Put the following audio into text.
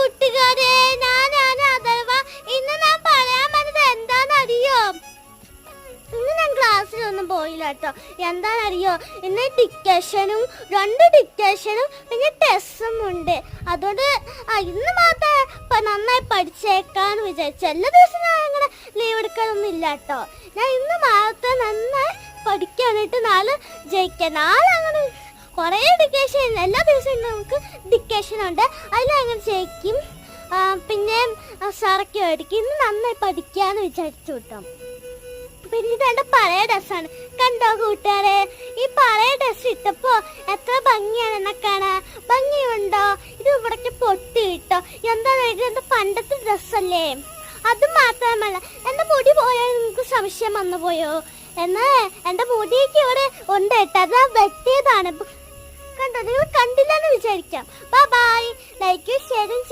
കൂട്ടുകാരെ, ഞാനാണ് അഥർവ. ഇന്ന് ഞാൻ പറയാൻ വന്നത് എന്താണെന്നറിയോ? ഇന്ന് ഞാൻ ക്ലാസ്സിലൊന്നും പോയില്ല കേട്ടോ. എന്താണെന്നറിയോ? ഇന്ന് ഡിക്റ്റേഷനും 2 ഡിക്റ്റേഷനും പിന്നെ ടെസ്റ്റും ഉണ്ട്. അതുകൊണ്ട് ഇന്ന് മാത്രം നന്നായി പഠിച്ചേക്കാന്ന് വിചാരിച്ചു. എല്ലാ ദിവസവും ഞാൻ അങ്ങനെ ലീവ് എടുക്കാനൊന്നും ഇല്ല കേട്ടോ. ഞാൻ ഇന്ന് മാത്രം നന്നായി പഠിക്കാനായിട്ട് നാളെ ജയിക്കാം. നാളെ അങ്ങനെ കുറേ ഡിക്റ്റേഷൻ എല്ലാ ദിവസവും നമുക്ക് ഡിക്റ്റേഷൻ ഉണ്ട്. അതിലങ്ങനെ ജയിക്കും. പിന്നെ സാറൊക്കെ മേടിക്കും. ഇന്ന് നന്നായി പഠിക്കാന്ന് വിചാരിച്ചു കേട്ടോ. പിന്നെ ഇതെന്റെ പഴയ ഡ്രസ്സാണ്. കണ്ടോ കൂട്ടുകാരെ? ഈ പഴയ ഡ്രസ്സ് ഇട്ടപ്പോ എത്ര ഭംഗിയാണ് എന്നെ കാണാൻ. ഭംഗിയുണ്ടോ? ഇത് ഇവിടേക്ക് പൊട്ടി കിട്ടോ. എന്താണെന്ന് എന്റെ പണ്ടത്തെ ഡ്രസ്സല്ലേ. അത് മാത്രമല്ല, എന്റെ മുടി പോയോ നിങ്ങൾക്ക് സംശയം വന്നു പോയോ? എന്നാ എന്റെ മുടിക്ക് ഇവിടെ ഉണ്ട് കേട്ടോ. അത് വെട്ടിയതാണ്. കണ്ടോ? നിങ്ങൾ കണ്ടില്ലെന്ന് വിചാരിക്കാം. Bye bye. Like share